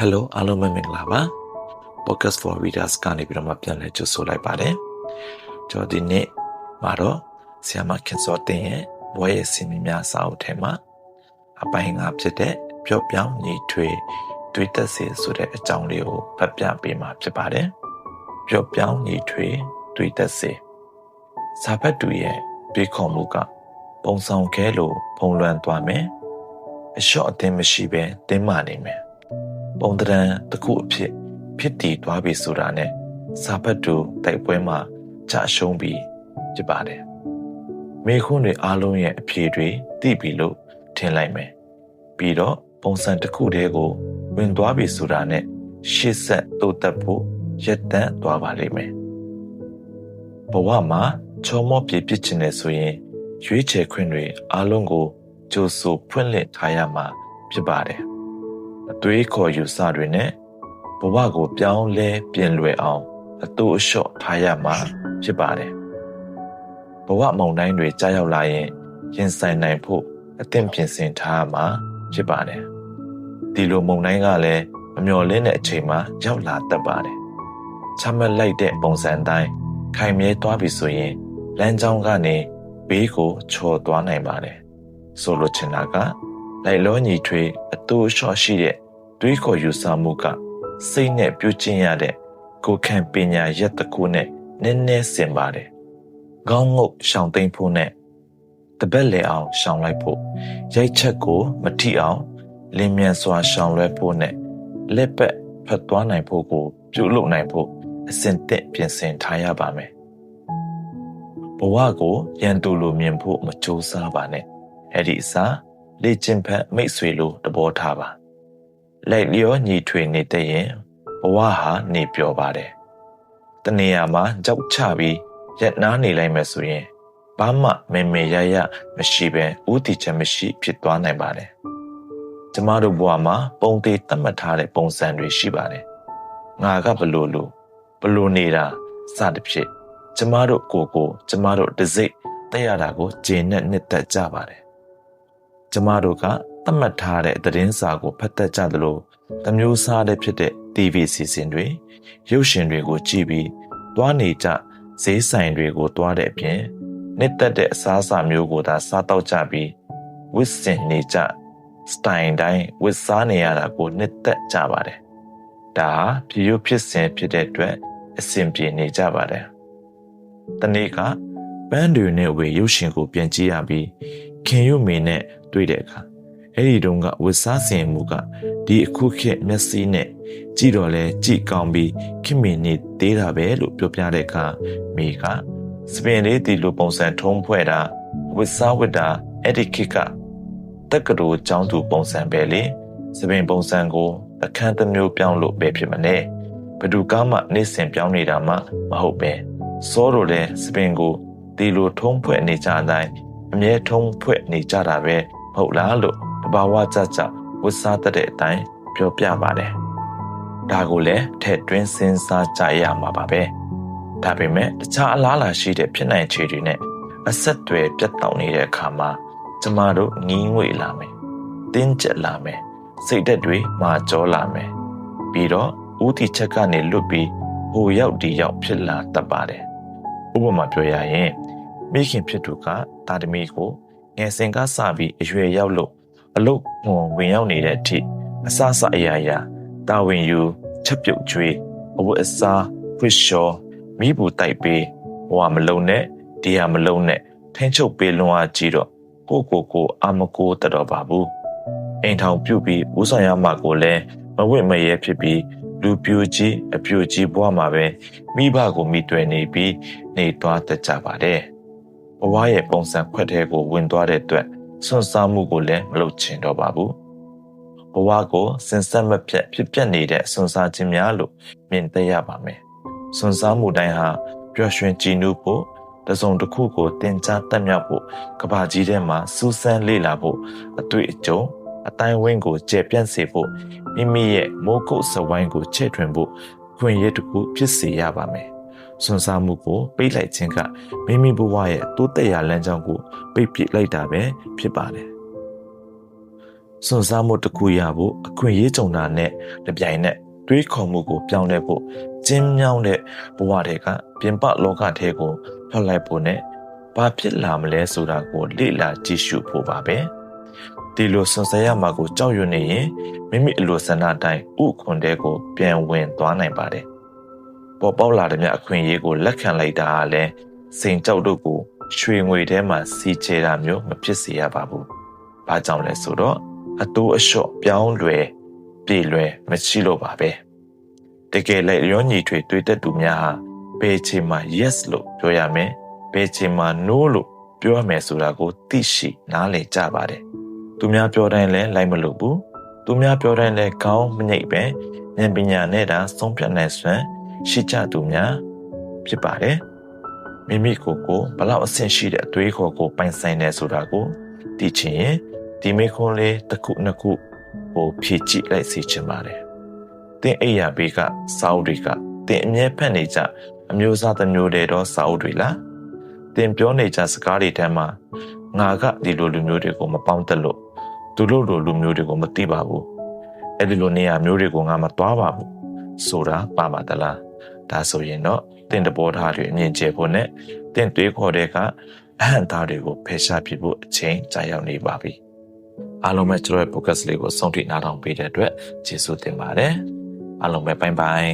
Hello အားလုံးပဲမင်္ဂလာပါ Podcast for Readers ကနေပြီးတော့မှပြန်လည်ကြိုဆိုလိုက်ပါတယ်ကျွန်တော်ဒီနေ့မှာတော့ဆရာမခင်စောတင်ရဲ့ဘွဲရဲ့စီမီများစာအုပ်ထဲမှာအပိုင်းငါဖြစ်တဲ့ပျော့ပြောင်းညီထွေတွေးသက်စေဆိုတဲ့အကြောင်းလေးကိုဖတ်ပြပေးမှာဖြစ်ပါတယ်ပျော့ပြောင်းညီထွေတွေးသက်စေစာဖတ်သူရဲ့ပြေခေါ်မှုကပုံဆောင်ခဲလို့ဖုံးလွှမ်းသွားမယ်အလျှော့အသင်းမရှိပဲတင်းမာနေမယ်ပုံတံတစ်ခုအဖြစ်တည်သွားပြီဆိုတာနဲ့စာဖတ်သူတိုက်ပွဲမှာကြာရှုံးပြီးဖြစ်ပါတယ်မေခွန်းတွေအားလုံးရဲ့အဖြေတွေသိပြီလို့ထင်လိုက်မယ်ပြီးတော့ပုံစံတစ်ခုတည်းကိုဝင်သွားပြီဆိုတာနဲ့ရှေ့ဆက်တိုးတက်ဖို့ရက်တန့်သွားပါလိမ့်မယ်ဘဝမှာချောမောပြည့်ပြည့်ချင်တယ်ဆိုရင်ရွေးချယ်ခွင့်တွေအားလုံးကိုကြိုးဆိုဖွင့်လှစ်ထားရမှာဖြစ်ပါတယ်အသွေးခေါ်ယူဆတွေနဲ့ဘဝကိုပြောင်းလဲပြင်လွယ်အောင်အတူအလျှော့ထားရမှာဖြစ်ပါတယ်ဘဝမုန်တိုင်းတွေကြားရောက်လာရင်ရင်ဆိုင်နိုင်ဖို့အသင့်ပြင်ဆင်ထားရမှာဖြစ်ပါတယ်ဒီလိုမုန်တိုင်းကလည်းမမျှော်လင့်တဲ့အချိန်မှာရောက်လာတတ်ပါတယ်ချမှတ်လိုက်တဲ့ပုံစံတိုင်းခိုင်မြဲသွားပြီဆိုရင်လမ်းကြောင်းကနေဘေးကိုချော်သွားနိုင်ပါတယ်ဆိုလိုချင်တာကလိုက်လောညီထွေအတူအလျှော့ရှိတဲ့တွေးခေါ်ယူဆမှုကစိတ်နဲ့ပြုကျင့်ရတဲ့ကိုယ်ခံပညာရက်တစ်ခုနဲ့နည်းနည်းဆင်ပါတယ်။ခေါင်းငုတ်ရှောင်သိမ့်ဖို့နဲ့တပတ်လေအောင်ရှောင်လိုက်ဖို့ရိုက်ချက်ကိုမထိအောင်လင်းမြန်စွာရှောင်လွှဲဖို့နဲ့လက်ပတ်ဖတ်သွားနိုင်ဖို့ကိုပြုလုပ်နိုင်ဖို့အစဉ်သင့်ပြင်ဆင်ထားရပါမယ်။ဘဝကိုရန်သူလိုမြင်ဖို့မကြိုးစားပါနဲ့။အဲ့ဒီအစားလေ့ကျင့်ဖက်မိတ်ဆွေလိုသဘောထားပါလိုက်လျောညီထွေနေတဲ့ရင်ဘဝဟာနေပျော်ပါတယ်တနေရာမှာကြောက်ချပြီးရက်နားနေလိုက်မယ်ဆိုရင်ဘာမှမမေရရမရှိပဲဥတီချက်မရှိဖြစ်သွားနိုင်ပါတယ်ကျမတို့ဘဝမှာပုံသေးသတ်မှတ်ထားတဲ့ပုံစံတွေရှိပါတယ်ငါကဘလို့နေတာစသဖြင့်ကျမတို့ကိုကျမတို့တစိ့တက်ရတာကိုဂျင်းနဲ့နှစ်သက်ကြပါတယ်ကျမတို့ကသတ်မှတ်ထားတဲ့သတင်းစာကိုဖတ်တတ်ကြသလိုတမျိုးစားတဲ့ဖြစ်တဲ့ TV စီစဉ်တွေရုပ်ရှင်တွေကိုကြည့်ပြီးသွားနေကြဈေးဆိုင်တွေကိုသွားတဲ့အပြင်နှစ်သက်တဲ့အစားအစာမျိုးကိုသာစားတော့ကြပြီးဝစ်စင်နေကြစတိုင်တိုင်းဝစ်စားနေရတာကိုနှစ်သက်ကြပါတယ်ဒါဟာပြည်ရုပ်ဖြစ်စဉ်ဖြစ်တဲ့အတွက်အဆင်ပြေနေကြပါတယ်တနေ့ကပန်းတွေနဲ့ဝေရုပ်ရှင်ကိုပြန်ကြည့်ရပြီးခင်ရုပ်မေနဲ့တွေ့တဲ့အခါအဲ့ဒီတုန်းကဝစ်စားစင်မှုကဒီအခုခေတ်မျက်စိနဲ့ကြည့်တော့လဲကြည့်ကောင်းပြီးခင်မင်းနေသေးတာပဲလို့ပြောပြတဲ့အခါမိကစပင်လေးဒီလိုပုံစံထုံးဖွဲ့တာဝစ်စားဝစ်တာအဲ့ဒီခေတ်ကတက္ကသိုလ်ကျောင်းသူပုံစံပဲလေစပင်ပုံစံကိုအခန်းတစ်မျိုးပြောင်းလို့ပဲဖြစ်မလဲဘယ်သူကမှနေ့စဉ်ပြောင်းနေတာမှမဟုတ်ပဲစောတော့လဲစပင်ကိုဒီလိုထုံးဖွဲ့နေကြတဲ့အအမြဲထုံးဖွဲ့နေကြတာပဲမဟုတ်လားလို့တဘာဝကြဝတ်စားတဲ့အတိုင်းပြောပြပါတယ်ဒါကိုလည်းထည့်သွင်းစဉ်းစားကြရမှာပါပဲဒါပေမဲ့တခြားအလားအလာရှိတဲ့ဖြစ်နိုင်ခြေတွေနဲ့အဆက်အသွယ်ပြတ်တောက်နေတဲ့အခါမှာကျမတို့ငီးငွေ့လာမယ်တင်းကျပ်လာမယ်စိတ်ဓာတ်တွေမာကြောလာမယ်ပြီးတော့ဥတီချက်ကနေလွတ်ပြီးဟိုရောက်ဒီရောက်ဖြစ်လာတတ်ပါတယ်ဥပမာပြောရရင်မိခင်ဖြစ်သူကတာသမီကိုငယ်စဉ်ကစပြီးအရွယ်ရောက်လို့အလုတ်ဝင်ရောက်နေတဲ့အထိအစစအရာရာတာဝန်ယူချက်ပြုတ်ကျွေးအဝတ်အစားခွရှော်မိဘူးတိုက်ပေးဘဝမလုံးနဲ့တရားမလုံးနဲ့ထင်းချုပ်ပေးလွန်အားကြီးတော့ကိုအာမကိုတတော်ပါဘူးအိမ်ထောင်ပြုတ်ပြီးဦးဆောင်ရမှာကိုလည်းမဝင့်မရဲဖြစ်ပြီးလူပြိုကြီးအပြိုကြီးဘဝမှာပဲမိဘကိုမိတွေ့နေပြီးနေသွားတတ်ကြပါတယ်ဘဝရဲ့ပုံစံခွက်ထဲကိုဝင်သွားတဲ့အတွက်စွန့်စားမှုကိုလည်းမလုပ်ချင်တော့ပါဘူးဘဝကိုစင်ဆက်မပြတ်ဖြစ်ပျက်နေတဲ့စွန့်စားခြင်းများလို့မြင်သိရပါမယ်စွန့်စားမှုတိုင်းဟာပျော်ရွှင်ကြည်နူးဖို့တစုံတစ်ခုကိုတင်ကြားတက်မြောက်ဖို့ကဘာကြီးထဲမှာစူးစမ်းလေ့လာဖို့အတွေ့အကြုံအတိုင်းဝင်းကိုကျေပြန့်စေဖို့မိမိရဲ့မိုးကုတ်စဝိုင်းကိုချဲ့ထွင်ဖို့ခွင့်ရတစ်ခုဖြစ်စေရပါမယ်စွန့်စားမှုကိုပိတ်လိုက်ခြင်းကမိမိဘဝရဲ့တိုးတက်ရာလမ်းကြောင်းကိုပိတ်ပစ်လိုက်တာပဲဖြစ်ပါတယ် စွန့်စားမှုတစ်ခုရဖို့အခွင့်အရေးကြုံတာနဲ့တပြိုင်နက်တွေးခေါ်မှုကိုပြောင်းလဲဖို့ကျင်းမြောင်းတဲ့ဘဝတွေကပြင်ပလောကထဲကိုထွက်လိုက်ဖို့နဲ့ဘာဖြစ်လာမလဲဆိုတာကိုလေ့လာကြည့်ရှုဖို့ပါပဲဒီလိုစွန့်စားရမှာကိုကြောက်ရွံ့နေရင်မိမိအလိုဆန္ဒတိုင်းဥခွန်တဲ့ကိုပြန်ဝင်သွားနိုင်ပါတယ်ပေါ်ပေါက်လာတဲ့အခွင့်အရေးကိုလက်ခံလိုက်တာကလည်းစိန်ကြောက်တို့ကိုရွှေငွေထဲမှာစီချေတာမျိုးမဖြစ်စေရပါဘူး။ဘာကြောင့်လဲဆိုတော့အတိုးအလျှော့ပြောင်းလွယ်ပြေလွယ်မရှိလို့ပါပဲ။တကယ်လည်းရောညီထွေတွေ့တဲ့သူများဟာဘယ်ချိန်မှာ yes လို့ပြောရမယ်။ဘယ်ချိန်မှာ no လို့ပြောရမယ်ဆိုတာကိုသိရှိနားလည်ကြပါတယ်။သူများပြောတိုင်းလည်းလိုက်မလို့ဘူး။သူများပြောတိုင်းလည်းခေါင်းမညိတ်ပဲဉာဏ်ပညာနဲ့တာဆုံးဖြတ်နိုင်စွမ်းရှိကြသူများဖြစ်ပါတယ်။မိမိကိုယ်ကိုဘလောက်အဆင့်ရှိတဲ့အသွေးခေါ်ကိုပိုင်ဆိုင်နေဆိုတာကိုသိချင်ရင်ဒီမေခွန်းလေးတစ်ခုနှစ်ခုကိုဖြည့်ကြည့်လိုက်စီချင်ပါတယ်။သင်အိယာဘေးကစာအုပ်တွေကသင်အမြဲဖတ်နေကြအမျိုးသားတစ်မျိုးတည်းသောစာအုပ်တွေလား။သင်ပြောနေကြစကားတွေထဲမှာငါကဒီလိုလူမျိုးတွေကိုမပေါင်းတက်လို့သူတို့လိုလူမျိုးတွေကိုမသိပါဘူး။အဲ့ဒီလိုနေရာမျိုးတွေကိုငါမသွားပါဘူးဆိုတာပါပါသလား။ဒါဆိုရင်တော့သင်တဘောထားတွေအမြင်ကျဖို့နဲ့သင်တွေးခေါ်တဲ့ကအဟံသားတွေကိုဖယ်ရှားပြဖို့အချိန်ကြာရောက်နေပါပြီ။အားလုံးပဲကျွန်တော်ရဲ့ podcast လေးကိုဆုံးထိနားထောင်ပေးတဲ့အတွက်ကျေးဇူးတင်ပါတယ်။အားလုံးပဲဘိုင်ဘိုင်